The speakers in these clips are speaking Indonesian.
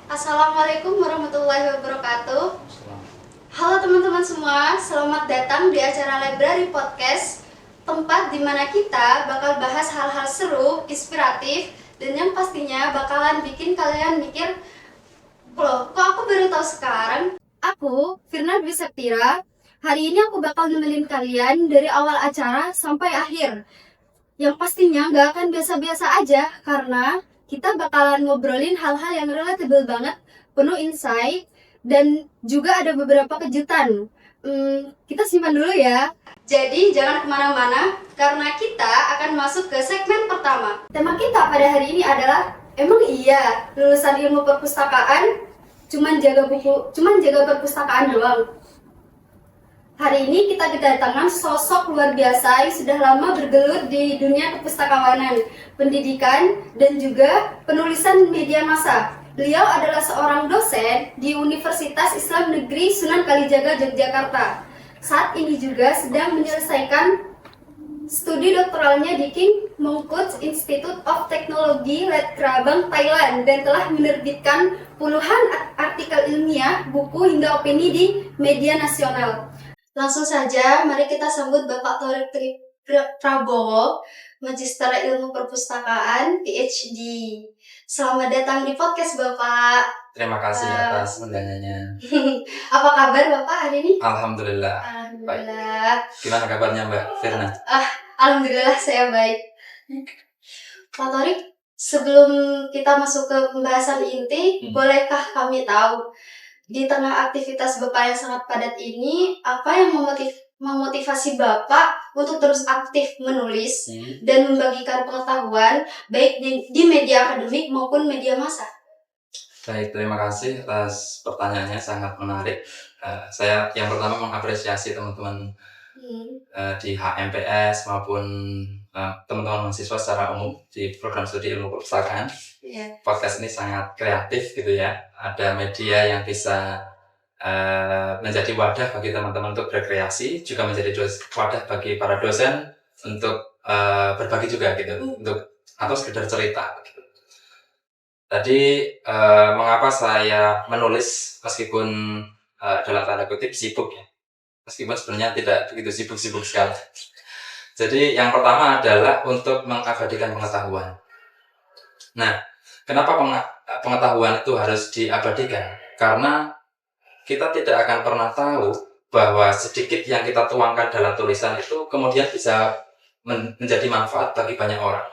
Assalamualaikum warahmatullahi wabarakatuh. Halo teman-teman semua, selamat datang di acara Library Podcast, tempat dimana kita bakal bahas hal-hal seru, inspiratif, dan yang pastinya bakalan bikin kalian mikir, loh kok aku baru tahu sekarang? Aku, Firna Dwi Septira. Hari ini aku bakal nemenin kalian dari awal acara sampai akhir. Yang pastinya gak akan biasa-biasa aja, karena kita bakalan ngobrolin hal-hal yang relatable banget, penuh insight, dan juga ada beberapa kejutan. Kita simpan dulu ya. Jadi jangan kemana-mana, karena kita akan masuk ke segmen pertama. Tema kita pada hari ini adalah, emang iya lulusan ilmu perpustakaan cuman jaga perpustakaan doang? Hari ini kita kedatangan sosok luar biasa yang sudah lama bergelut di dunia kepustakawanan, pendidikan, dan juga penulisan media massa. Beliau adalah seorang dosen di Universitas Islam Negeri Sunan Kalijaga, Yogyakarta. Saat ini juga sedang menyelesaikan studi doktoralnya di King Mongkut Institute of Technology, Let Krabang, Thailand, dan telah menerbitkan puluhan artikel ilmiah, buku, hingga opini di media nasional. Langsung saja, mari kita sambut Bapak Thorik Prabowo, Magister Ilmu Perpustakaan, PhD. Selamat datang di podcast Bapak. Terima kasih atas undangannya. Apa kabar Bapak hari ini? Alhamdulillah. Alhamdulillah. Baik. Gimana kabarnya Mbak Firna? Alhamdulillah saya baik. Pak Thorik, sebelum kita masuk ke pembahasan inti, bolehkah kami tahu di tengah aktivitas Bapak yang sangat padat ini, apa yang memotivasi Bapak untuk terus aktif menulis dan membagikan pengetahuan baik di media akademik maupun media massa? Baik, terima kasih atas pertanyaannya, sangat menarik. Saya yang pertama mengapresiasi teman-teman di HMPS maupun teman-teman mahasiswa secara umum di program studi ilmu perpustakaan. Podcast ini sangat kreatif gitu ya. Ada media yang bisa menjadi wadah bagi teman-teman untuk berkreasi, juga menjadi wadah bagi para dosen untuk berbagi juga gitu, atau sekedar cerita gitu. Tadi mengapa saya menulis meskipun dalam tanda kutip sibuk ya, meskipun sebenarnya tidak begitu sibuk-sibuk sekali. Jadi yang pertama adalah untuk mengabadikan pengetahuan. Nah, kenapa pengetahuan itu harus diabadikan? Karena kita tidak akan pernah tahu bahwa sedikit yang kita tuangkan dalam tulisan itu kemudian bisa menjadi manfaat bagi banyak orang.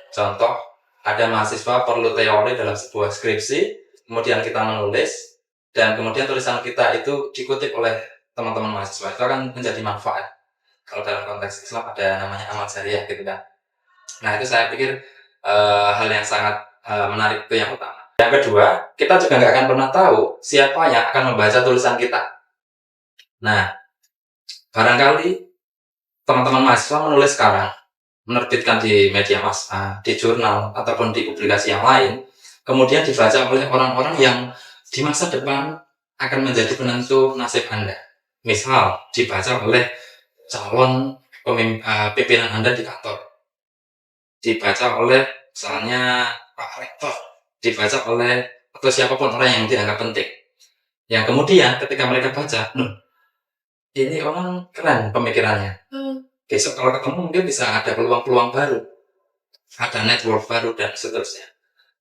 Contoh, ada mahasiswa perlu teori dalam sebuah skripsi, kemudian kita menulis, dan kemudian tulisan kita itu dikutip oleh teman-teman mahasiswa, itu akan menjadi manfaat. Kalau dalam konteks Islam ada namanya amal jariah gitu kan. Nah, itu saya pikir hal yang sangat menarik, itu yang utama. Yang kedua, kita juga nggak akan pernah tahu siapa yang akan membaca tulisan kita. Nah, barangkali teman-teman mahasiswa menulis sekarang, menerbitkan di media massa, di jurnal, ataupun di publikasi yang lain, kemudian dibaca oleh orang-orang yang di masa depan akan menjadi penentu nasib Anda. Misal, dibaca oleh calon pimpinan Anda di kantor, dibaca oleh misalnya Pak Rektor, dibaca oleh atau siapapun orang yang dianggap penting. Yang kemudian ketika mereka baca, ini orang keren pemikirannya. Besok kalau ketemu mungkin bisa ada peluang-peluang baru, ada network baru dan seterusnya.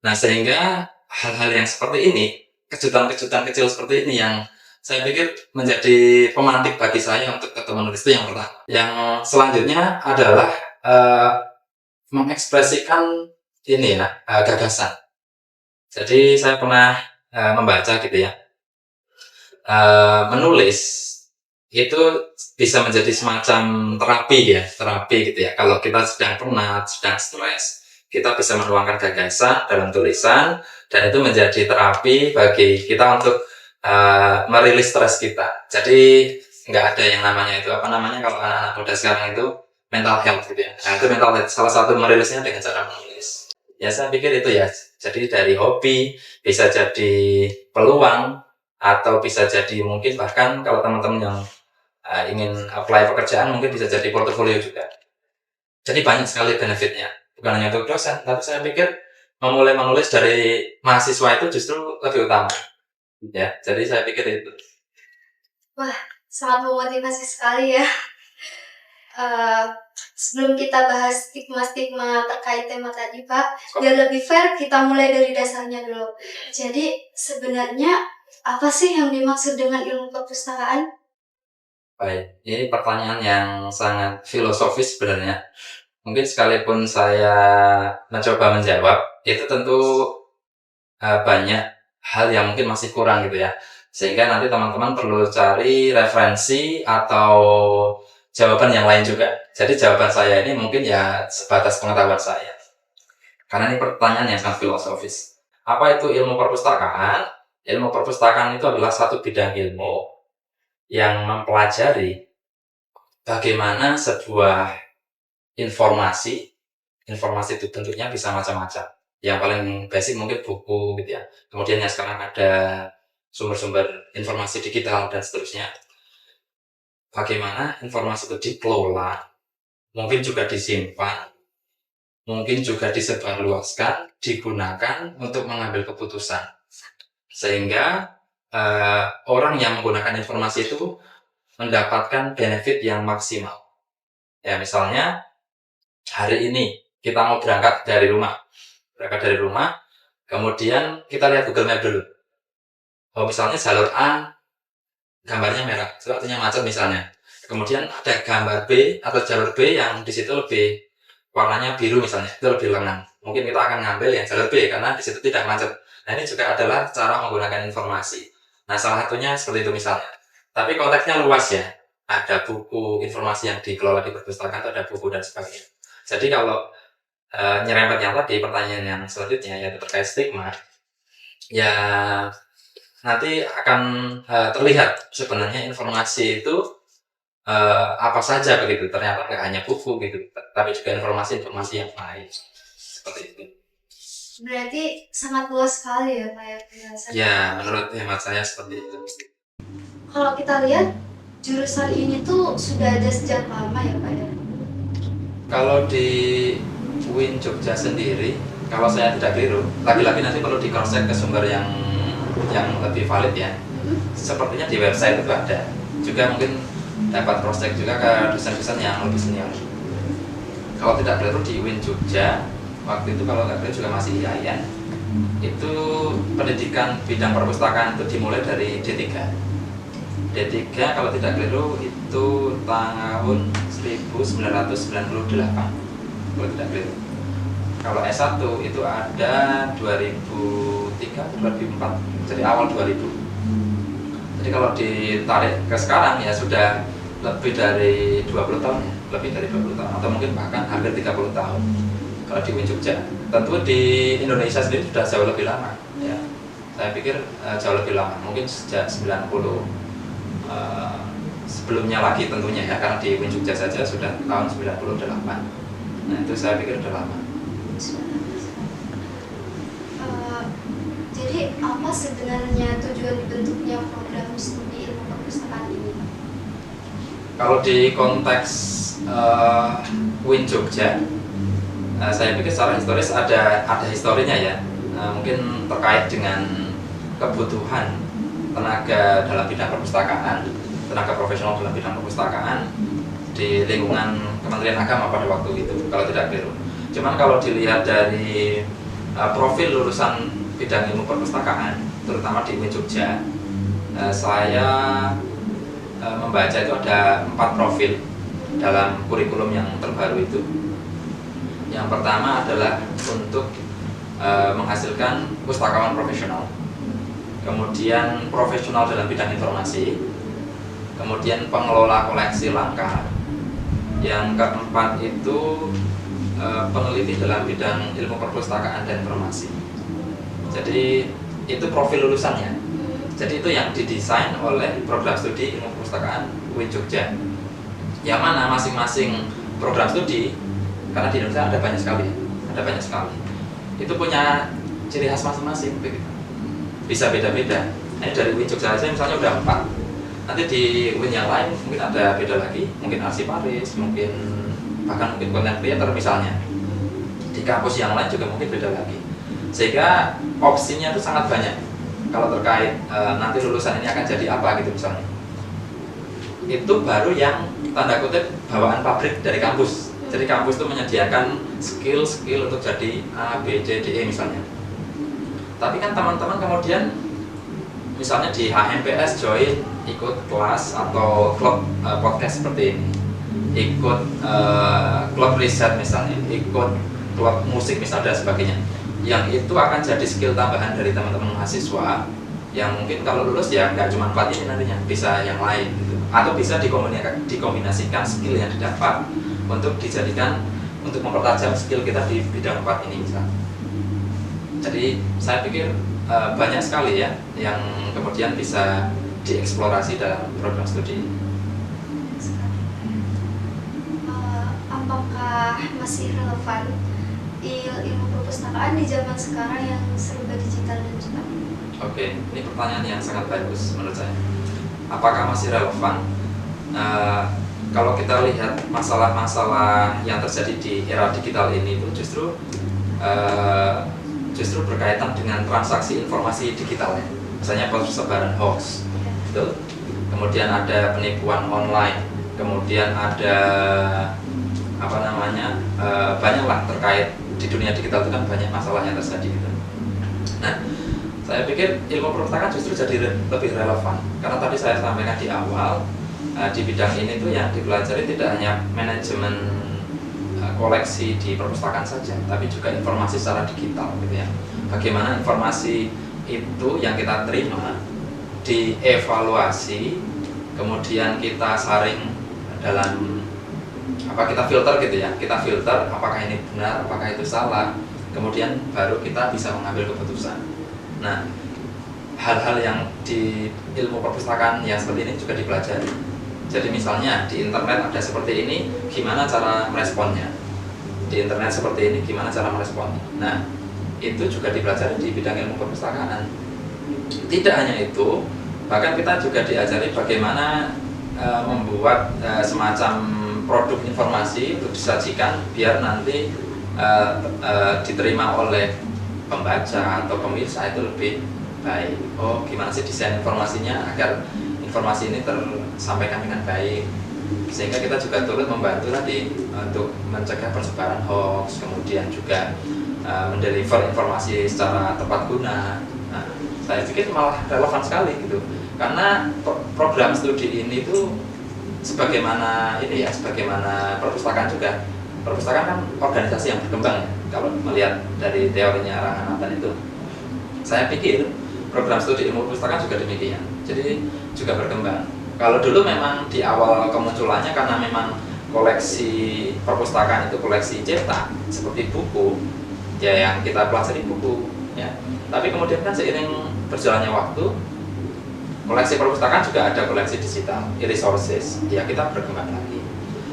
Nah, sehingga hal-hal yang seperti ini, kejutan-kejutan kecil seperti ini yang saya pikir menjadi pemantik bagi saya untuk tetap menulis, itu yang pertama. Yang selanjutnya adalah mengekspresikan ini ya, gagasan. Jadi saya pernah membaca gitu ya, menulis itu bisa menjadi semacam terapi gitu ya. Kalau kita sedang penat, sedang stres, kita bisa menuangkan gagasan dalam tulisan, dan itu menjadi terapi bagi kita untuk merilis stres kita. Jadi nggak ada yang namanya itu kalau anak-anak muda sekarang itu mental health gitu ya. Nah, itu mental health, salah satu merilisnya dengan cara menulis. Ya, saya pikir itu ya. Jadi dari hobi bisa jadi peluang, atau bisa jadi mungkin bahkan kalau teman-teman yang ingin apply pekerjaan mungkin bisa jadi portofolio juga. Jadi banyak sekali benefitnya, bukan hanya untuk dosen, tapi saya pikir memulai menulis dari mahasiswa itu justru lebih utama. Ya, jadi saya pikir itu. Wah, sangat memotivasi sekali ya. Sebelum kita bahas stigma-stigma terkait tema tadi, Pak, biar lebih fair, kita mulai dari dasarnya dulu. Jadi, sebenarnya apa sih yang dimaksud dengan ilmu perpustakaan? Baik, ini pertanyaan yang sangat filosofis sebenarnya. Mungkin sekalipun saya mencoba menjawab, itu tentu banyak hal yang mungkin masih kurang gitu ya. Sehingga nanti teman-teman perlu cari referensi atau jawaban yang lain juga. Jadi jawaban saya ini mungkin ya sebatas pengetahuan saya. Karena ini pertanyaan yang sangat filosofis. Apa itu ilmu perpustakaan? Ilmu perpustakaan itu adalah satu bidang ilmu yang mempelajari bagaimana sebuah informasi itu bentuknya bisa macam-macam. Yang paling basic mungkin buku gitu ya. Kemudian yang sekarang ada sumber-sumber informasi digital dan seterusnya. Bagaimana informasi itu dikelola, mungkin juga disimpan, mungkin juga disebarluaskan, digunakan untuk mengambil keputusan. Sehingga orang yang menggunakan informasi itu mendapatkan benefit yang maksimal. Ya, misalnya hari ini kita mau berangkat dari rumah, kemudian kita lihat Google Map dulu. Oh, misalnya jalur A gambarnya merah, itu artinya macet misalnya. Kemudian ada gambar B atau jalur B yang di situ lebih warnanya biru misalnya, itu lebih lengang. Mungkin kita akan ngambil yang jalur B karena di situ tidak macet. Nah, ini juga adalah cara menggunakan informasi. Nah, salah satunya seperti itu misalnya. Tapi konteksnya luas ya. Ada buku, informasi yang dikelola di perpustakaan, itu ada buku dan sebagainya. Jadi kalau nyerempet yang tadi, pertanyaan yang selanjutnya yaitu terkait stigma, ya nanti akan terlihat sebenarnya informasi itu apa saja begitu. Ternyata nggak hanya buku gitu, tapi juga informasi-informasi yang lain seperti itu. Berarti sangat luas sekali ya, Pak ya, penjelasannya. Ya, menurut hemat saya seperti itu. Kalau kita lihat jurusan ini tuh sudah ada sejak lama ya, Pak ya? Kalau di UIN Jogja sendiri, kalau saya tidak keliru, lagi-lagi nanti perlu di cross check ke sumber yang lebih valid ya. Sepertinya di website itu ada. Juga mungkin dapat cross check juga ke dosen-dosen yang lebih senior. Kalau tidak keliru di UIN Jogja, waktu itu kalau nggak keliru juga masih IAIN, itu pendidikan bidang perpustakaan itu dimulai dari D3. D3 kalau tidak keliru itu tahun 1998 kalau tidak keliru. Kalau S1 itu ada 2003 atau 2004, jadi awal 2000. Jadi kalau ditarik ke sekarang ya sudah lebih dari 20 tahun ya, lebih dari 20 tahun atau mungkin bahkan hampir 30 tahun kalau di UIN Jogja. Tentu di Indonesia sendiri sudah jauh lebih lama ya. Saya pikir jauh lebih lama, mungkin sejak 90 sebelumnya lagi tentunya ya, karena di UIN Jogja saja sudah tahun 98. Nah, itu saya pikir sudah lama. Jadi apa sebenarnya tujuan dibentuknya program studi ilmu perpustakaan ini? Kalau di konteks UIN Jogja, saya pikir secara historis ada historinya ya. Mungkin terkait dengan kebutuhan tenaga dalam bidang perpustakaan, tenaga profesional dalam bidang perpustakaan di lingkungan Kementerian Agama pada waktu itu, kalau tidak keliru. Cuman kalau dilihat dari profil lulusan bidang ilmu perpustakaan, terutama di UIN Jogja, saya membaca itu ada 4 profil dalam kurikulum yang terbaru itu. Yang pertama adalah untuk menghasilkan pustakawan profesional, kemudian profesional dalam bidang informasi, kemudian pengelola koleksi langka, yang keempat itu peneliti dalam bidang ilmu perpustakaan dan informasi. Jadi itu profil lulusannya. Jadi itu yang didesain oleh program studi ilmu perpustakaan UIN Jogja. Yang mana masing-masing program studi, karena di Indonesia ada banyak sekali, itu punya ciri khas masing-masing begitu. Bisa beda-beda. Ini dari UIN Jogja saja misalnya udah 4. Nanti di UIN yang lain mungkin ada beda lagi, mungkin arsiparis, mungkin bahkan mungkin content creator misalnya. Di kampus yang lain juga mungkin beda lagi. Sehingga opsinya itu sangat banyak kalau terkait nanti lulusan ini akan jadi apa gitu misalnya. Itu baru yang tanda kutip bawaan pabrik dari kampus. Jadi kampus itu menyediakan skill untuk jadi A, B, C, D, E misalnya. Tapi kan teman-teman kemudian misalnya di HMPS join ikut kelas atau klub podcast seperti ini, ikut klub riset misalnya, ikut klub musik misalnya dan sebagainya. Yang itu akan jadi skill tambahan dari teman-teman mahasiswa yang mungkin kalau lulus ya nggak cuma 4 ini nantinya, bisa yang lain gitu. Atau bisa dikombinasikan skill yang didapat untuk dijadikan untuk mempertajam skill kita di bidang 4 ini misalnya. Jadi saya pikir banyak sekali ya yang kemudian bisa dieksplorasi dalam program studi ini. Apakah masih relevan ilmu perpustakaan di zaman sekarang yang serba digital dan cepat? Oke, ini pertanyaan yang sangat bagus menurut saya. Apakah masih relevan? Kalau kita lihat masalah-masalah yang terjadi di era digital ini itu justru berkaitan dengan transaksi informasi digital ya. Misalnya persebaran hoax, betul. Kemudian ada penipuan online, kemudian ada banyaklah terkait di dunia digital itu kan banyak masalah yang terjadi gitu. Nah, saya pikir ilmu perpustakaan justru jadi lebih relevan karena tadi saya sampaikan di awal di bidang ini tuh yang dipelajari tidak hanya manajemen koleksi di perpustakaan saja, tapi juga informasi secara digital gitu ya. Bagaimana informasi itu yang kita terima dievaluasi, kemudian kita saring dalam kita filter gitu ya. Kita filter apakah ini benar, apakah itu salah, kemudian baru kita bisa mengambil keputusan. Nah, hal-hal yang di ilmu perpustakaan yang seperti ini juga dipelajari. Jadi misalnya di internet ada seperti ini, gimana cara meresponnya? Di internet seperti ini, gimana cara meresponnya? Nah, itu juga dipelajari di bidang ilmu perpustakaan. Tidak hanya itu, bahkan kita juga diajari bagaimana membuat semacam produk informasi untuk disajikan biar nanti diterima oleh pembaca atau pemirsa itu lebih baik. Oh, gimana sih desain informasinya agar informasi ini tersampaikan dengan baik, sehingga kita juga turut membantu tadi untuk mencegah persebaran hoax, kemudian juga mendeliver informasi secara tepat guna. Nah, saya pikir malah relevan sekali gitu, karena program studi ini tuh sebagaimana perpustakaan juga. Perpustakaan kan organisasi yang berkembang ya, kalau melihat dari teorinya Ranganathan itu. Saya pikir program studi ilmu perpustakaan juga demikian, jadi juga berkembang. Kalau dulu memang di awal kemunculannya karena memang koleksi perpustakaan itu koleksi cetak seperti buku, ya yang kita pelajari buku ya. Tapi kemudian kan seiring berjalannya waktu, koleksi perpustakaan juga ada koleksi digital, e-resources, ya kita berkembang lagi.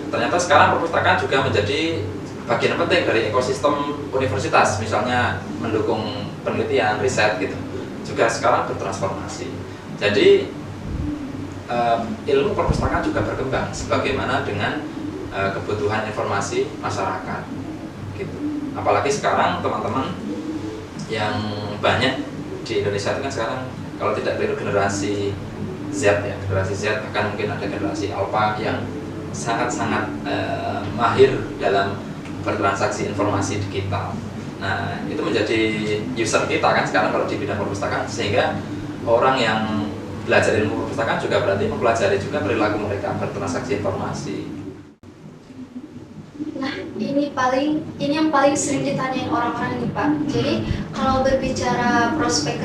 Ternyata sekarang perpustakaan juga menjadi bagian penting dari ekosistem universitas, misalnya mendukung penelitian, riset gitu. Juga sekarang bertransformasi. Jadi ilmu perpustakaan juga berkembang sebagaimana dengan kebutuhan informasi masyarakat gitu. Apalagi sekarang teman-teman yang banyak di Indonesia itu kan sekarang kalau tidak keliru generasi Z ya, generasi Z, bahkan mungkin ada generasi Alpha yang sangat-sangat mahir dalam bertransaksi informasi digital. Nah, itu menjadi user kita kan sekarang kalau di bidang perpustakaan, sehingga orang yang belajar ilmu perpustakaan juga berarti mempelajari juga perilaku mereka bertransaksi informasi. Nah, ini yang paling sering ditanyain orang-orang nih Pak. Jadi kalau berbicara prospek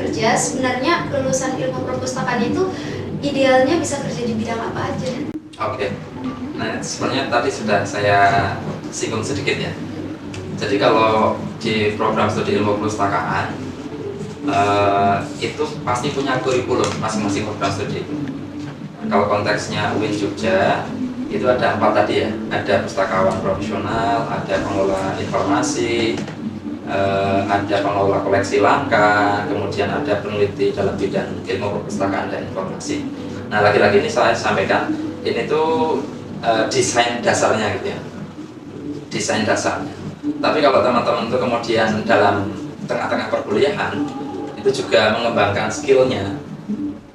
kerja sebenarnya lulusan ilmu perpustakaan itu idealnya bisa kerja di bidang apa aja? Oke. Nah, sebenarnya tadi sudah saya singgung sedikit ya. Jadi kalau di program studi ilmu perpustakaan itu pasti punya kurikulum masing-masing program studi itu. Kalau konteksnya UIN Jogja itu ada 4 tadi ya, ada pustakawan profesional, ada pengelola informasi, ada pengelola koleksi langka, kemudian ada peneliti dalam bidang ilmu perpustakaan dan informasi. Nah, lagi-lagi ini saya sampaikan, ini tuh desain dasarnya gitu ya, desain dasarnya. Tapi kalau teman-teman itu kemudian dalam tengah-tengah perkuliahan itu juga mengembangkan skillnya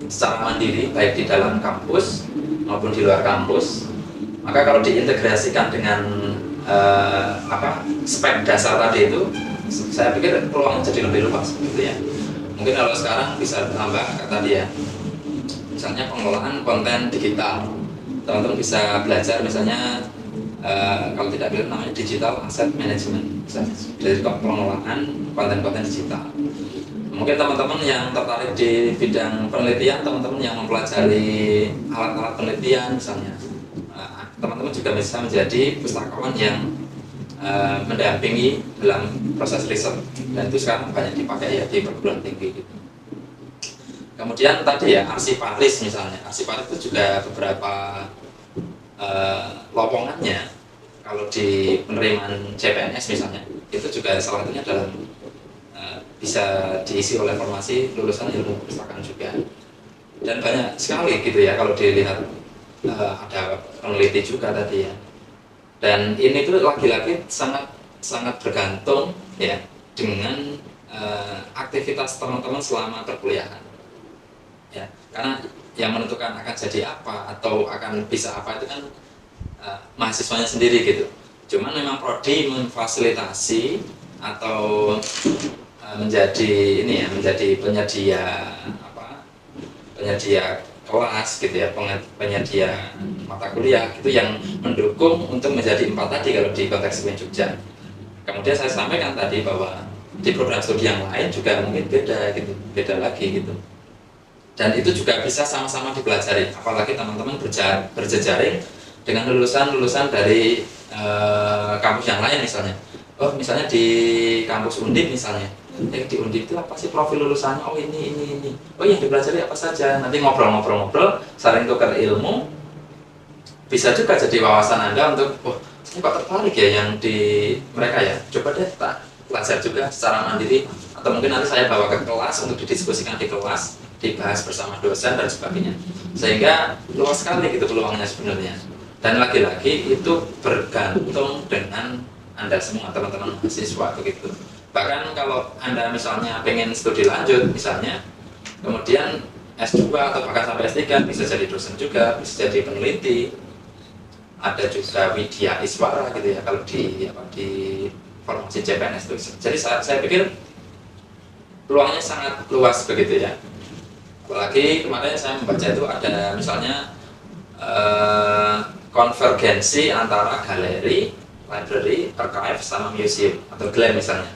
secara mandiri baik di dalam kampus maupun di luar kampus, maka kalau diintegrasikan dengan spek dasar tadi itu, saya pikir peluangnya jadi lebih luas gitu ya. Mungkin kalau sekarang bisa tambah tadi ya, misalnya pengelolaan konten digital, teman-teman bisa belajar misalnya kalau tidak bilang namanya digital asset management, dari pengelolaan konten-konten digital. Mungkin teman-teman yang tertarik di bidang penelitian, teman-teman yang mempelajari alat-alat penelitian misalnya, teman-teman juga bisa menjadi pustakawan yang mendampingi dalam proses riset, dan itu sekarang banyak dipakai ya di perguruan tinggi gitu. Kemudian tadi ya arsiparis misalnya, arsiparis itu juga beberapa lowongannya kalau di penerimaan CPNS misalnya, itu juga salah satunya dalam bisa diisi oleh formasi lulusan ilmu perpustakaan juga, dan banyak sekali gitu ya kalau dilihat. Ada peneliti juga tadi ya, dan ini tuh lagi-lagi sangat bergantung ya dengan aktivitas teman-teman selama perkuliahan ya, karena yang menentukan akan jadi apa atau akan bisa apa itu kan mahasiswanya sendiri gitu. Cuman memang prodi memfasilitasi atau menjadi penyedia kelas gitu ya, penyedia mata kuliah itu yang mendukung untuk menjadi 4 tadi kalau di konteks UIN Jogja. Kemudian saya sampaikan tadi bahwa di program studi yang lain juga mungkin beda lagi gitu. Dan itu juga bisa sama-sama dipelajari, apalagi teman-teman berjejaring dengan lulusan dari kampus yang lain misalnya. Oh misalnya di kampus Undip misalnya, di Undip itu apa sih profil lulusannya? Oh ini. Oh yang dipelajari apa saja? Nanti ngobrol-ngobrol, saling tukar ilmu. Bisa juga jadi wawasan Anda untuk, oh ini kok tertarik ya yang di mereka ya. Coba deh tak belajar juga secara mandiri. Atau mungkin nanti saya bawa ke kelas untuk didiskusikan di kelas, dibahas bersama dosen dan sebagainya. Sehingga luas sekali gitu peluangnya sebenarnya. Dan lagi-lagi itu bergantung dengan Anda semua, teman-teman mahasiswa begitu. Bahkan kalau Anda misalnya pengen studi lanjut misalnya, kemudian S2 atau bahkan sampai S3 bisa jadi dosen juga, bisa jadi peneliti. Ada juga widya iswara gitu ya kalau di formasi CPNS itu. Jadi saya pikir peluangnya sangat luas begitu ya. Apalagi kemarin saya membaca itu ada misalnya konvergensi antara galeri, library, archive, sama museum atau GLAM misalnya.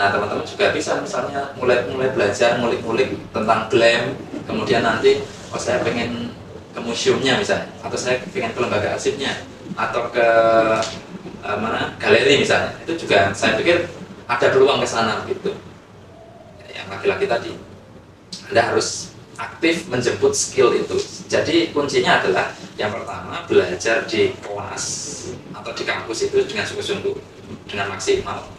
Nah teman-teman juga bisa misalnya mulai belajar ngulik-ngulik tentang GLAM, kemudian nanti saya pengen ke museumnya misalnya, atau saya pengen ke lembaga arsipnya, atau ke galeri misalnya. Itu juga saya pikir ada peluang ke sana gitu. Yang laki-laki tadi, Anda harus aktif menjemput skill itu. Jadi kuncinya adalah yang pertama belajar di kelas atau di kampus itu dengan sungguh-sungguh, dengan maksimal.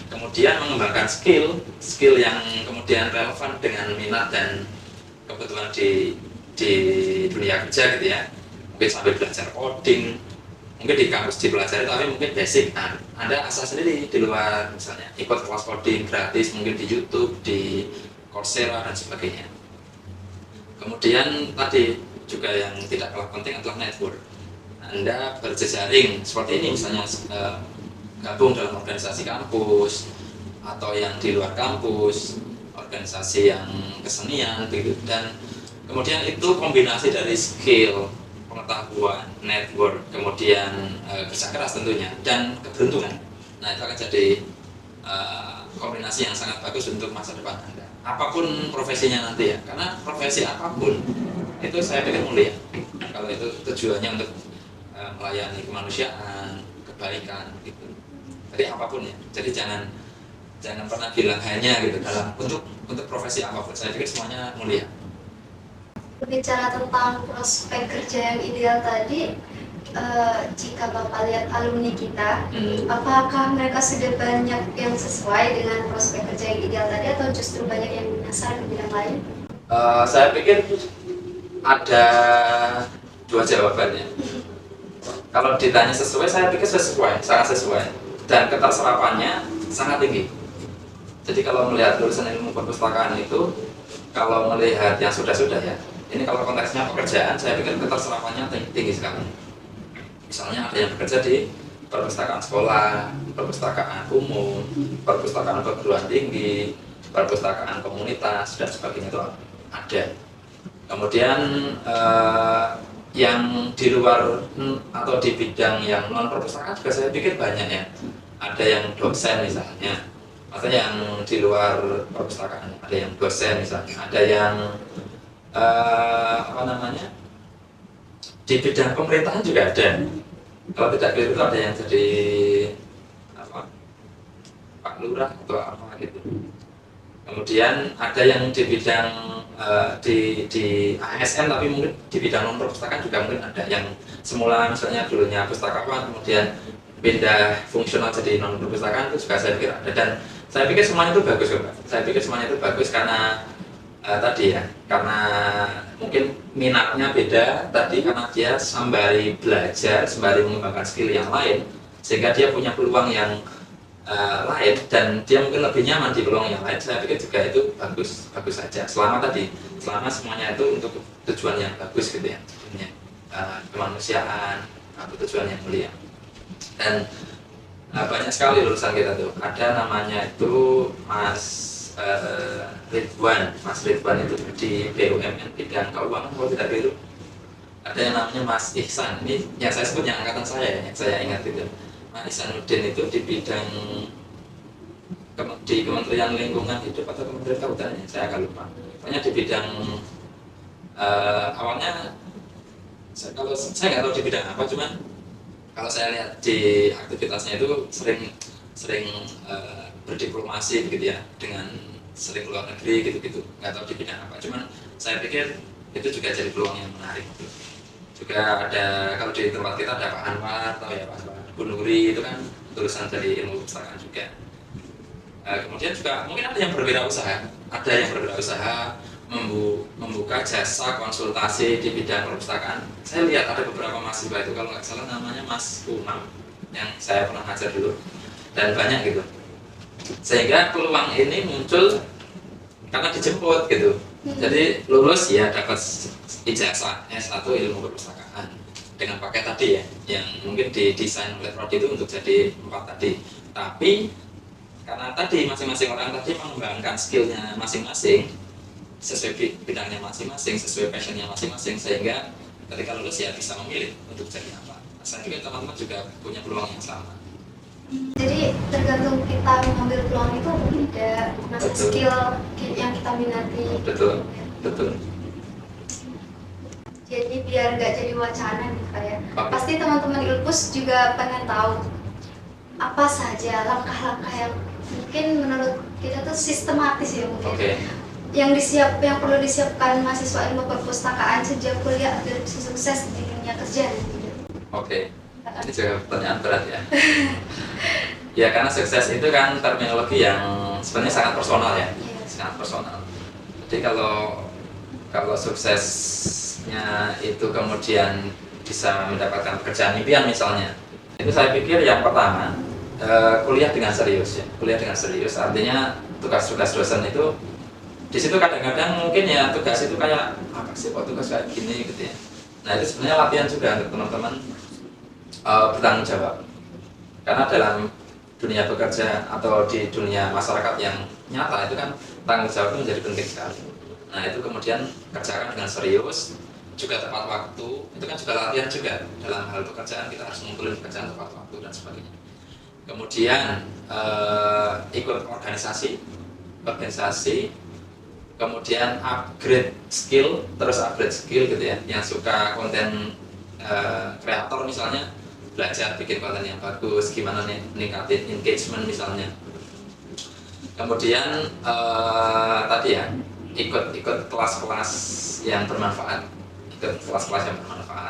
Kemudian mengembangkan skill yang kemudian relevan dengan minat dan kebutuhan di dunia kerja gitu ya. Mungkin sambil belajar coding, mungkin di kampus dipelajari tapi mungkin basic. Nah, Anda asal sendiri di luar misalnya ikut kelas coding gratis mungkin di YouTube, di Coursera dan sebagainya. Kemudian tadi juga yang tidak kalah penting adalah network. Anda berjejaring seperti ini misalnya gabung dalam organisasi kampus atau yang di luar kampus, organisasi yang kesenian begitu, dan kemudian itu kombinasi dari skill, pengetahuan, network, kemudian kerja keras tentunya dan keberuntungan. Nah itu akan jadi kombinasi yang sangat bagus untuk masa depan Anda. Apapun profesinya nanti ya, karena profesi apapun itu saya pikir mulia. Kalau itu tujuannya untuk melayani kemanusiaan, kebaikan gitu. Jadi apapun ya. Jadi jangan pernah bilang hanya gitu dalam untuk profesi apapun. Saya pikir semuanya mulia. Berbicara tentang prospek kerja yang ideal tadi, jika Bapak lihat alumni kita, apakah mereka sudah banyak yang sesuai dengan prospek kerja yang ideal tadi atau justru banyak yang menyasar ke bidang lain? Saya pikir ada dua jawabannya. Kalau ditanya sesuai, saya pikir sesuai, sangat sesuai, dan keterserapannya sangat tinggi. Jadi kalau melihat lulusan ilmu perpustakaan itu, kalau melihat yang sudah-sudah ya, ini kalau konteksnya pekerjaan, saya pikir keterserapannya tinggi sekali. Misalnya ada yang bekerja di perpustakaan sekolah, perpustakaan umum, perpustakaan perguruan tinggi, perpustakaan komunitas, dan sebagainya itu ada. Kemudian yang di luar atau di bidang yang non perpustakaan juga saya pikir banyak ya. Ada yang dosen misalnya, atau yang di luar perpustakaan, ada yang dosen misalnya, ada yang di bidang pemerintahan juga ada. Kalau tidak keliru itu ada yang jadi Pak Lurah atau apa gitu. Kemudian ada yang di bidang di ASN, tapi mungkin di bidang non perpustakaan juga mungkin ada yang semula misalnya dulunya pustakawan kemudian pindah fungsional jadi non perpustakaan, itu juga saya pikir ada. Dan saya pikir semuanya itu bagus Pak. Saya pikir semuanya itu bagus karena tadi ya, karena mungkin minatnya beda tadi, karena dia sembari belajar, sembari mengembangkan skill yang lain, sehingga dia punya peluang yang lain dan dia mungkin lebih nyaman di peluang yang lain. Saya pikir juga itu bagus saja, selama semuanya itu untuk tujuan yang bagus gitu ya, kemanusiaan atau tujuan yang mulia. Dan banyak sekali lulusan kita tuh, ada namanya itu Mas Ridwan itu di BUMN bidang keuangan kalau tidak keliru. Ada yang namanya Mas Ihsan, ini yang saya sebut yang angkatan saya, yang saya ingat itu. Mas Ihsanuddin itu di bidang di Kementerian Lingkungan Hidup atau Kementerian Kehutanan, saya agak lupa. Pokoknya di bidang awalnya saya nggak tahu di bidang apa, cuman kalau saya lihat di aktivitasnya itu sering berdiplomasi gitu ya, dengan sering luar negeri gitu, nggak tahu di bidang apa, cuman saya pikir itu juga jadi peluang yang menarik gitu. Juga ada, kalau di tempat kita ada Pak Anwar, tahu ya Pak Anwar Gunuri, itu kan lulusan dari ilmu perpustakaan juga. Kemudian juga mungkin ada yang berwirausaha, membuka jasa konsultasi di bidang perpustakaan. Saya lihat ada beberapa mahasiswa itu, kalau nggak salah namanya Mas Umam, yang saya pernah ngajar dulu, dan banyak gitu. Sehingga peluang ini muncul karena dijemput gitu. Jadi lulus ya dapat ijazah S1 ilmu perpustakaan dengan paket tadi ya, yang mungkin didesain oleh prodi itu untuk jadi 4 tadi. Tapi karena tadi masing-masing orang tadi mengembangkan skillnya masing-masing sesuai bidangnya masing-masing, sesuai passionnya masing-masing, sehingga ketika lulus ya bisa memilih untuk jadi apa. Saya juga teman-teman juga punya peluang yang sama. Jadi tergantung kita mengambil peluang itu beda, masa skill yang kita minati. Betul. Jadi biar nggak jadi wacana nih Pak ya. Pasti teman-teman Ilpus juga pengen tahu apa saja langkah-langkah yang mungkin menurut kita tuh sistematis ya mungkin. Yang perlu disiapkan mahasiswa ilmu perpustakaan sejak kuliah agar bisa sukses di dunia kerja. Ini juga pertanyaan berat ya. Ya karena sukses itu kan terminologi yang sebenarnya sangat personal ya, sangat personal. Jadi kalau suksesnya itu kemudian bisa mendapatkan pekerjaan impian misalnya, itu saya pikir yang pertama kuliah dengan serius ya. Kuliah dengan serius artinya tugas-tugas dosen itu di situ kadang-kadang mungkin ya tugas itu kayak apa sih kok tugas kayak gini gitu ya. Nah itu sebenarnya latihan juga untuk teman-teman bertanggung jawab, karena dalam dunia bekerja atau di dunia masyarakat yang nyata itu kan tanggung jawab itu menjadi penting sekali. Nah itu kemudian kerjakan dengan serius, juga tepat waktu, itu kan juga latihan juga dalam hal pekerjaan, kita harus ngumpulin pekerjaan tepat waktu dan sebagainya. Kemudian ikut organisasi, kemudian upgrade skill gitu ya, yang suka konten kreator misalnya, belajar bikin konten yang bagus, gimana nih meningkatin engagement misalnya. Kemudian tadi ya ikut kelas-kelas yang bermanfaat,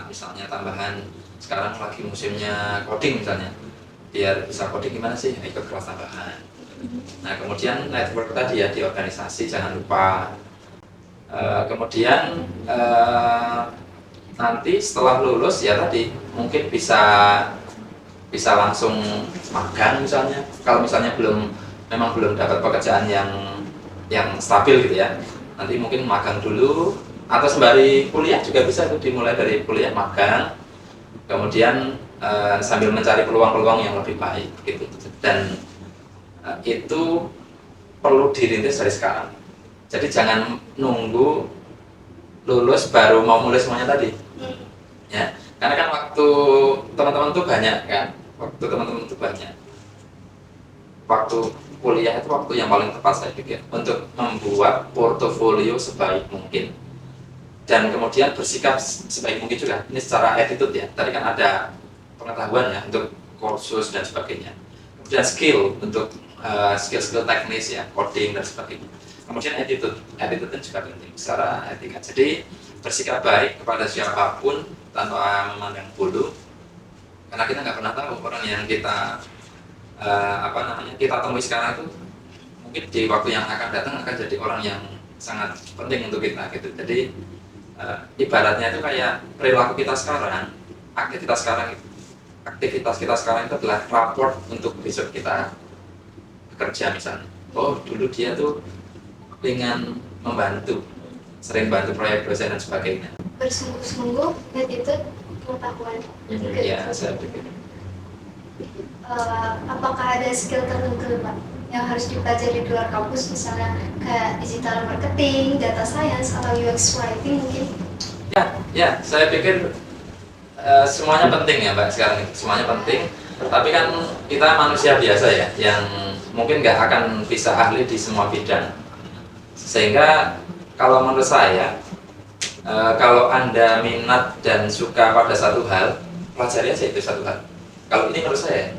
misalnya tambahan sekarang lagi musimnya coding misalnya, biar bisa coding gimana sih, ikut kelas tambahan. Nah kemudian network tadi ya di organisasi jangan lupa. Kemudian nanti setelah lulus ya tadi mungkin bisa langsung magang misalnya. Kalau misalnya memang belum dapat pekerjaan yang stabil gitu ya, nanti mungkin magang dulu, atau sembari kuliah juga bisa tuh, dimulai dari kuliah magang, kemudian sambil mencari peluang-peluang yang lebih baik gitu. Dan itu perlu dirintis dari sekarang. Jadi jangan nunggu lulus baru mau mulai semuanya tadi. Ya, karena kan waktu teman-teman tuh banyak kan. Waktu kuliah itu waktu yang paling tepat saya pikir untuk membuat portofolio sebaik mungkin. Dan kemudian bersikap sebaik mungkin juga. Ini secara attitude ya. Tadi kan ada pengetahuan ya untuk kursus dan sebagainya. Kemudian skill untuk skill teknis ya, coding dan sebagainya. Kemudian attitude juga penting secara etika. Jadi bersikap baik kepada siapapun tanpa memandang bulu. Karena kita nggak pernah tahu orang yang kita kita temui sekarang itu mungkin di waktu yang akan datang akan jadi orang yang sangat penting untuk kita gitu. Jadi ibaratnya itu kayak perilaku kita sekarang, aktivitas kita sekarang itu adalah raport untuk besok kita bekerja misalnya. Oh dulu dia tuh dengan membantu, sering bantu proyek dosen dan sebagainya. Bersungguh-sungguh attitude pengetahuan. Ya saya pikir. Apakah ada skill tertentu Pak yang harus dipelajari di luar kampus, misalnya kayak digital marketing, data science, atau UX writing mungkin? Ya, saya pikir semuanya penting ya Mbak sekarang. Semuanya penting, tapi kan kita manusia biasa ya, yang mungkin nggak akan bisa ahli di semua bidang. Sehingga kalau menurut saya, kalau Anda minat dan suka pada satu hal, pelajari aja itu satu hal. Kalau ini menurut saya,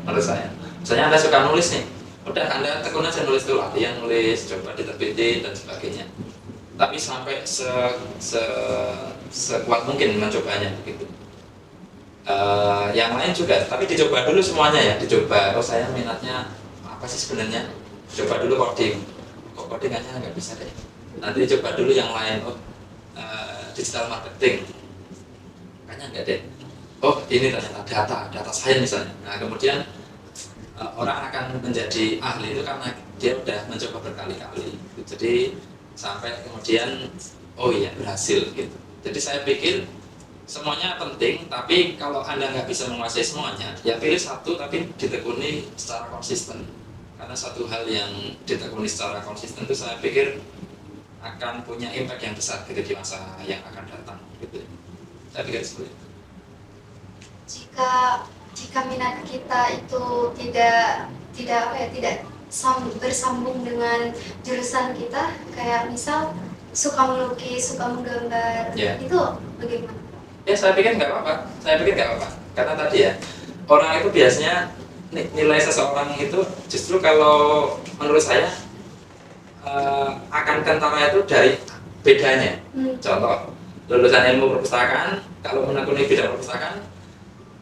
misalnya Anda suka nulis nih, udah Anda tekun aja nulis dulu, latihan nulis, coba diterbitin dan sebagainya. Tapi sampai sekuat mungkin mencobanya gitu. Yang lain juga, tapi dicoba dulu semuanya ya, dicoba. Oh saya minatnya apa sih sebenarnya? Coba dulu coding, kok codingannya nggak bisa deh. Nanti coba dulu yang lain, digital marketing, kayaknya nggak deh. Oh ini ternyata data science misalnya. Nah kemudian orang akan menjadi ahli itu karena dia udah mencoba berkali-kali. Jadi sampai kemudian oh iya berhasil gitu. Jadi saya pikir semuanya penting, tapi kalau Anda nggak bisa menguasai semuanya, ya pilih satu tapi ditekuni secara konsisten. Karena satu hal yang ditekuni secara konsisten itu saya pikir akan punya impact yang besar gitu di masa yang akan datang gitu. Saya pikir seperti itu. Jika minat kita itu tidak bersambung dengan jurusan kita, kayak misal suka melukis, suka menggambar, itu bagaimana? Ya saya pikir nggak apa-apa. Karena tadi ya, orang itu biasanya nilai seseorang itu justru kalau menurut saya akan kentara itu dari bedanya. Contoh, lulusan ilmu perpustakaan, kalau menekuni bidang perpustakaan,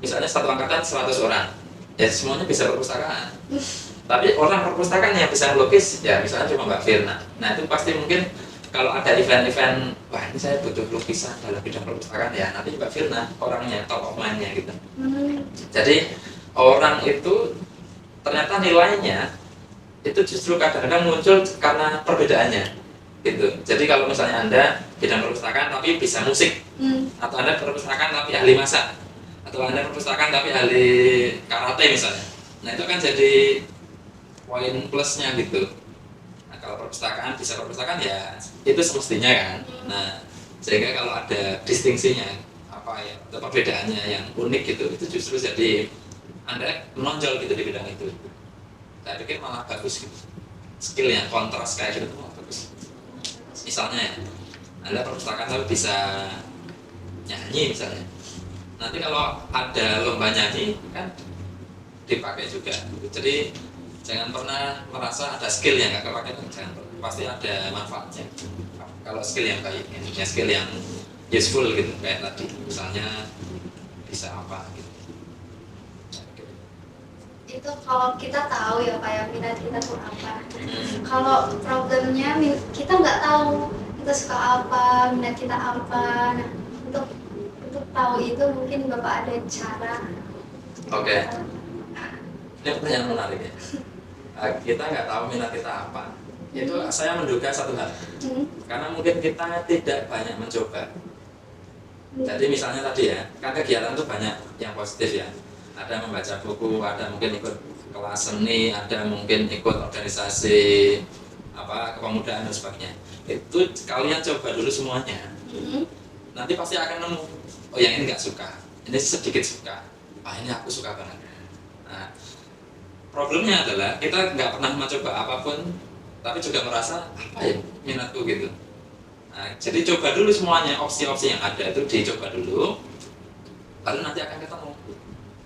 misalnya satu angkatan 100 orang, ya semuanya bisa perpustakaan. Tapi orang perpustakaan yang bisa melukis, ya misalnya cuma Mbak Firna. Nah itu pasti mungkin kalau ada event-event, wah ini saya butuh lukisan dalam bidang perpustakaan, ya nanti Mbak Firna orangnya, top of mind-nya gitu. Jadi orang itu ternyata nilainya itu justru kadang-kadang muncul karena perbedaannya gitu. Jadi kalau misalnya Anda bidang perpustakaan tapi bisa musik, atau Anda perpustakaan tapi ahli masak, atau Anda perpustakaan tapi ahli karate misalnya, nah itu kan jadi poin plusnya gitu. Nah kalau perpustakaan bisa perpustakaan ya itu semestinya kan. Nah sehingga kalau ada distingsinya apa ya, atau perbedaannya yang unik gitu, itu justru jadi Anda menonjol gitu di bidang itu. Saya pikir malah bagus gitu. Skill yang kontras kayak gitu malah bagus. Misalnya ya, Anda perpustakaan tapi bisa nyanyi misalnya. Nanti kalau ada lomba nyanyi kan dipakai juga. Jadi jangan pernah merasa ada skill yang nggak kepake, jangan pernah. Pasti ada manfaatnya. Kalau skill yang baik, ya skill yang useful gitu kayak tadi. Misalnya bisa apa gitu. Itu kalau kita tahu ya Pak ya minat kita tuh apa. Kalau problemnya kita nggak tahu kita suka apa, minat kita apa. Nah untuk tahu itu mungkin Bapak ada cara. Oke. Ini pertanyaan menarik ya. Kita nggak tahu minat kita apa. Itu saya menduga satu hal. Karena mungkin kita tidak banyak mencoba. Jadi misalnya tadi ya, kan kegiatan itu banyak yang positif ya. Ada membaca buku, ada mungkin ikut kelas seni, ada mungkin ikut organisasi kepemudaan dan sebagainya. Itu kalian coba dulu semuanya. Nanti pasti akan nemu, oh yang ini nggak suka, ini sedikit suka, ini aku suka banget. Nah, problemnya adalah kita nggak pernah mencoba apapun, tapi juga merasa apa ya minatku gitu. Nah, jadi coba dulu semuanya, opsi-opsi yang ada itu dicoba dulu, lalu nanti akan ketemu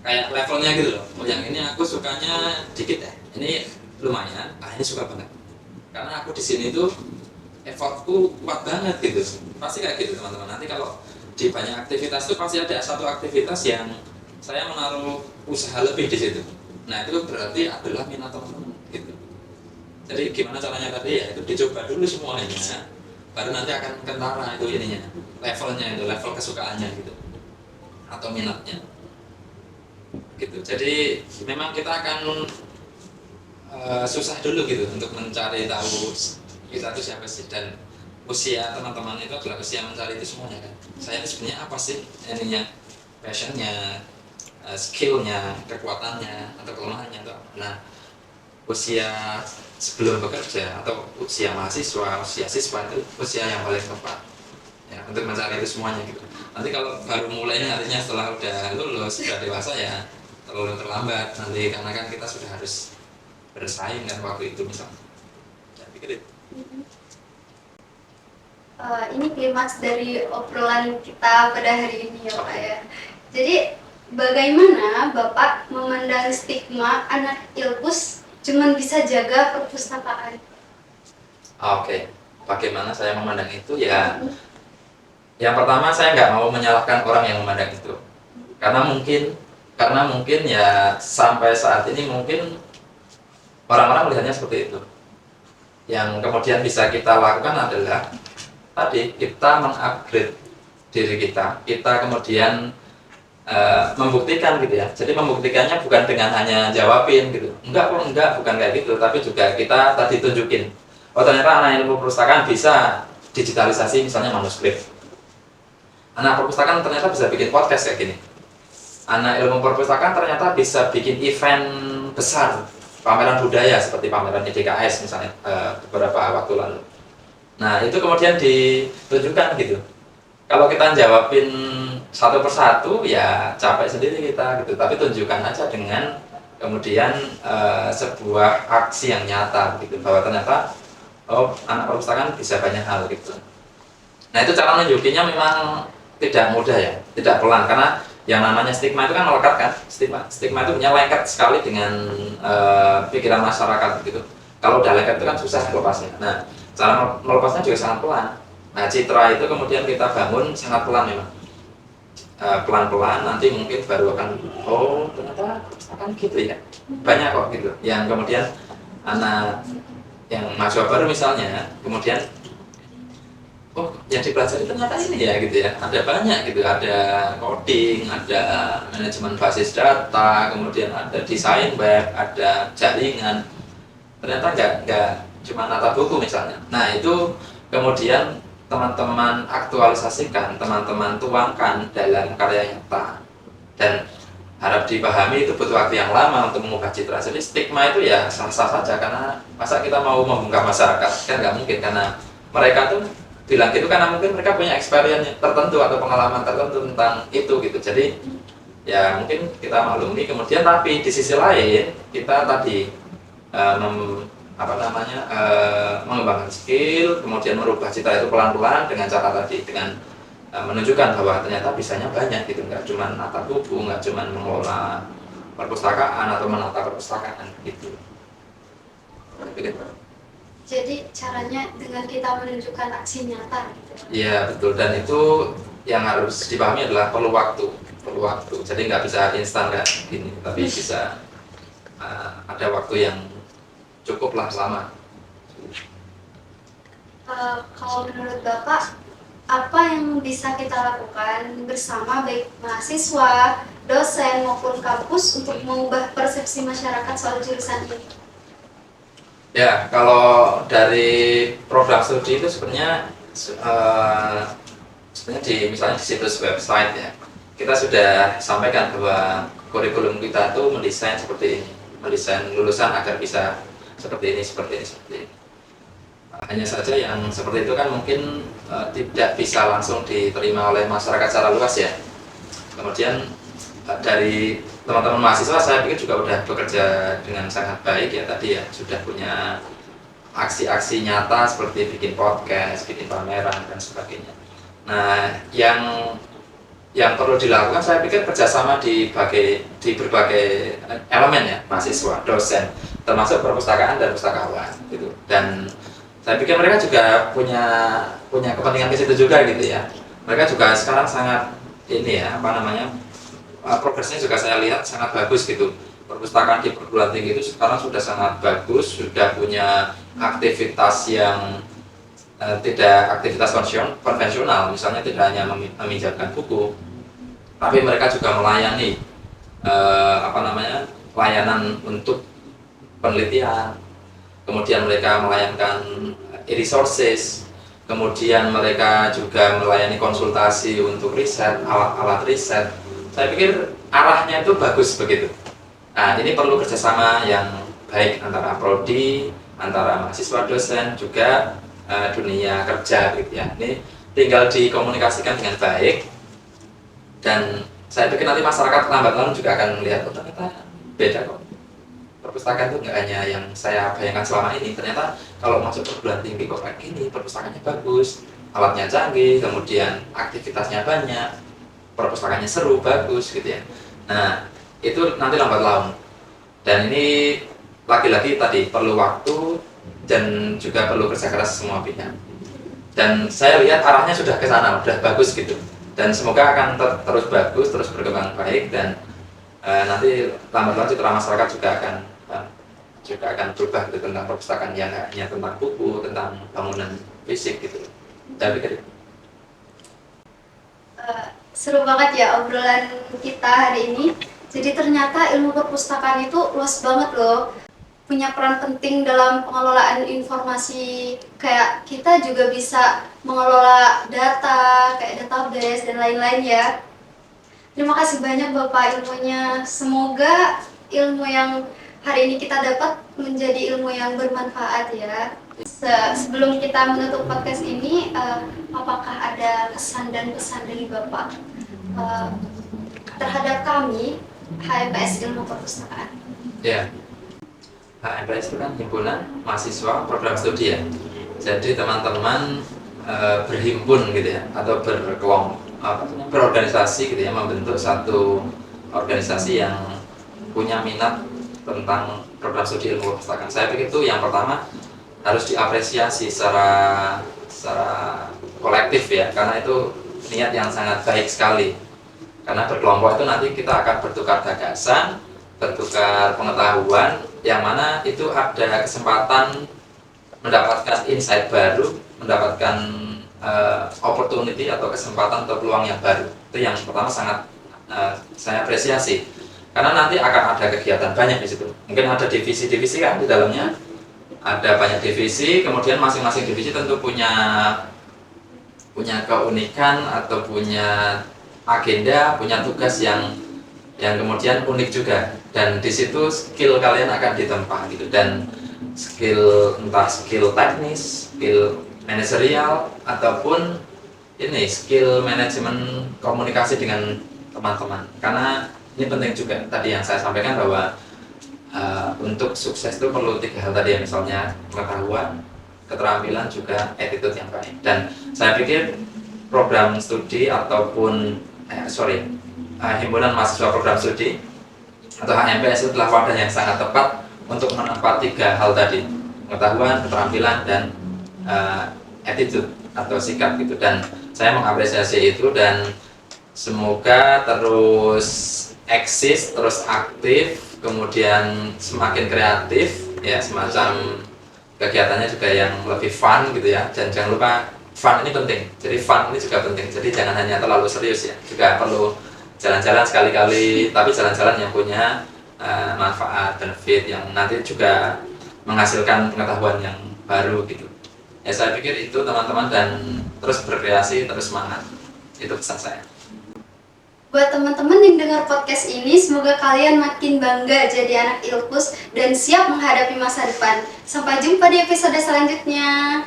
kayak levelnya gitu loh. Oh yang ini aku sukanya dikit ya, ini lumayan, ini suka banget. Karena aku di sini tuh effortku kuat banget gitu, pasti kayak gitu teman-teman. Nanti kalau di banyak aktivitas tuh pasti ada satu aktivitas yang saya menaruh usaha lebih di situ. Nah itu berarti adalah minat teman-teman gitu. Jadi gimana caranya tadi ya, itu dicoba dulu semuanya, baru nanti akan kentara itu ininya, levelnya itu, level kesukaannya gitu, atau minatnya gitu. Jadi memang kita akan susah dulu gitu untuk mencari tahu kita itu siapa sih, dan usia teman-teman itu adalah usia mencari itu semuanya kan. Saya itu sebenarnya apa sih ininya, passionnya, skillnya, kekuatannya atau kelemahannya itu apa. Nah usia sebelum bekerja atau usia mahasiswa, usia siswa itu usia yang paling tepat ya untuk mencari itu semuanya gitu. Nanti kalau baru mulainya artinya setelah udah lulus, sudah dewasa ya terlalu terlambat nanti, karena kan kita sudah harus bersaing kan waktu itu misalnya. Saya pikir itu. Ini klimaks dari obrolan kita pada hari ini ya Pak ya. Jadi bagaimana Bapak memandang stigma anak Ilpus cuman bisa jaga perpustakaan? Oke, bagaimana saya memandang itu ya? Yang pertama saya nggak mau menyalahkan orang yang memandang itu, karena mungkin ya sampai saat ini mungkin orang-orang melihatnya seperti itu. Yang kemudian bisa kita lakukan adalah tadi kita mengupgrade diri kita kemudian membuktikan gitu ya. Jadi membuktikannya bukan dengan hanya jawabin gitu, bukan kayak gitu, tapi juga kita tadi tunjukin, oh ternyata anak ilmu perpustakaan bisa digitalisasi misalnya manuskrip, anak perpustakaan ternyata bisa bikin podcast kayak gini, anak ilmu perpustakaan ternyata bisa bikin event besar, pameran budaya seperti pameran IDKS misalnya beberapa waktu lalu. Nah itu kemudian ditunjukkan gitu. Kalau kita jawabin satu persatu ya capek sendiri kita gitu, tapi tunjukkan aja dengan kemudian sebuah aksi yang nyata gitu, bahwa ternyata oh anak perpustakaan bisa banyak hal gitu. Nah itu cara nunjukinnya memang tidak mudah ya, tidak pelan, karena yang namanya stigma itu kan melekat kan, stigma itu punya lengket sekali dengan pikiran masyarakat gitu. Kalau udah lengket itu kan susah melepasnya. Nah cara melepasnya juga sangat pelan. Nah citra itu kemudian kita bangun sangat pelan memang, pelan-pelan nanti mungkin baru akan oh ternyata akan gitu ya, banyak kok gitu yang kemudian anak yang mahasiswa baru misalnya kemudian oh yang dipelajari ternyata ini ya gitu ya, ada banyak gitu, ada coding, ada manajemen basis data, kemudian ada desain web, ada jaringan, ternyata nggak cuma nata buku misalnya. Nah itu kemudian teman-teman aktualisasikan, teman-teman tuangkan dalam karya nyata, dan harap dipahami itu butuh waktu yang lama untuk mengubah citra. Jadi stigma itu ya sah-sah saja, karena masa kita mau membungkam masyarakat kan nggak mungkin, karena mereka tuh bilang gitu karena mungkin mereka punya experience tertentu atau pengalaman tertentu tentang itu gitu. Jadi ya mungkin kita maklumi, kemudian tapi di sisi lain kita tadi mengembangkan skill, kemudian merubah citra itu pelan-pelan dengan cara tadi, dengan menunjukkan bahwa ternyata bisanya banyak gitu, nggak cuma nata buku, nggak cuma mengelola perpustakaan atau menata perpustakaan gitu. Jadi caranya dengan kita menunjukkan aksi nyata gitu. Iya betul, dan itu yang harus dipahami adalah perlu waktu. Jadi nggak bisa instan kayak gini, tapi bisa ada waktu yang cukuplah lama. Kalau menurut Bapak apa yang bisa kita lakukan bersama baik mahasiswa, dosen maupun kampus untuk mengubah persepsi masyarakat soal jurusan ini? Ya, kalau dari program studi itu sebenarnya misalnya di situs website ya, kita sudah sampaikan bahwa kurikulum kita itu mendesain seperti ini, mendesain lulusan agar bisa seperti ini, seperti ini, seperti ini. Hanya saja yang seperti itu kan mungkin tidak bisa langsung diterima oleh masyarakat secara luas ya. Kemudian dari teman-teman mahasiswa saya pikir juga sudah bekerja dengan sangat baik ya tadi ya, sudah punya aksi-aksi nyata seperti bikin podcast, bikin pameran dan sebagainya. Nah, yang perlu dilakukan saya pikir kerjasama di berbagai elemen ya, mahasiswa, dosen, termasuk perpustakaan dan pustakawan gitu. Dan saya pikir mereka juga punya kepentingan ke situ juga gitu ya. Mereka juga sekarang sangat ini ya, progresnya juga saya lihat sangat bagus gitu. Perpustakaan di perguruan tinggi itu sekarang sudah sangat bagus, sudah punya aktivitas yang tidak aktivitas konvensional, misalnya tidak hanya meminjamkan buku, tapi mereka juga melayani layanan untuk penelitian. Kemudian mereka melayangkan e-resources, kemudian mereka juga melayani konsultasi untuk riset, alat-alat riset. Saya pikir arahnya itu bagus begitu. Nah, ini perlu kerjasama yang baik antara prodi, antara mahasiswa, dosen, juga dunia kerja gitu ya. Ini tinggal dikomunikasikan dengan baik, dan saya pikir nanti masyarakat lambat laun juga akan melihat, oh ternyata beda kok. Perpustakaan itu nggak hanya yang saya bayangkan selama ini, ternyata kalau masuk perguruan tinggi kok kayak gini, perpustakaannya bagus, alatnya canggih, kemudian aktivitasnya banyak, perpustakaannya seru, bagus gitu ya. Nah, itu nanti lambat laun. Dan ini lagi-lagi tadi perlu waktu dan juga perlu kerja keras semua pihak. Dan saya lihat arahnya sudah ke sana, sudah bagus gitu. Dan semoga akan terus bagus, terus berkembang baik, dan nanti lambat laun citra masyarakat juga akan berubah gitu, tentang perpustakaan yang hanya tentang buku, tentang bangunan fisik gitu. Saya pikir Seru banget ya obrolan kita hari ini. Jadi ternyata ilmu perpustakaan itu luas banget loh. Punya peran penting dalam pengelolaan informasi. Kayak kita juga bisa mengelola data, kayak database dan lain-lain ya. Terima kasih banyak Bapak ilmunya. Semoga ilmu yang hari ini kita dapat menjadi ilmu yang bermanfaat ya. Sebelum kita menutup podcast ini, apakah ada kesan dan pesan dari Bapak terhadap kami HMPS Ilmu Perpustakaan? ya, HMPS itu kan himpunan mahasiswa program studi ya. Jadi teman-teman berhimpun gitu ya, atau berorganisasi gitu ya, membentuk satu organisasi yang punya minat tentang program studi ilmu perpustakaan. Saya pikir itu yang pertama harus diapresiasi secara kolektif ya, karena itu niat yang sangat baik sekali. Karena berkelompok itu nanti kita akan bertukar gagasan, bertukar pengetahuan, yang mana itu ada kesempatan mendapatkan insight baru, mendapatkan opportunity atau kesempatan atau peluang yang baru. Itu yang pertama sangat saya apresiasi. Karena nanti akan ada kegiatan banyak di situ. Mungkin ada divisi-divisi kan di dalamnya. Ada banyak divisi, kemudian masing-masing divisi tentu punya keunikan atau punya agenda, punya tugas yang kemudian unik juga. Dan di situ skill kalian akan ditempa gitu, dan entah skill teknis, skill manajerial, ataupun skill manajemen komunikasi dengan teman-teman. Karena ini penting juga tadi yang saya sampaikan bahwa untuk sukses itu perlu 3 hal tadi ya, misalnya pengetahuan, keterampilan, juga attitude yang baik. Dan saya pikir program studi ataupun himpunan mahasiswa program studi atau HMPS itu adalah wadah yang sangat tepat untuk menempat 3 hal tadi: pengetahuan, keterampilan, dan attitude atau sikap gitu. Dan saya mengapresiasi itu, dan semoga terus eksis, terus aktif, kemudian semakin kreatif ya, semacam kegiatannya juga yang lebih fun gitu ya. Dan jangan lupa fun ini penting. Jadi fun ini juga penting. Jadi jangan hanya terlalu serius ya. Juga perlu jalan-jalan sekali-kali, tapi jalan-jalan yang punya manfaat, benefit yang nanti juga menghasilkan pengetahuan yang baru gitu. Ya saya pikir itu teman-teman, dan terus berkreasi, terus semangat. Itu pesan saya. Buat teman-teman yang dengar podcast ini, semoga kalian makin bangga jadi anak Ilpus dan siap menghadapi masa depan. Sampai jumpa di episode selanjutnya.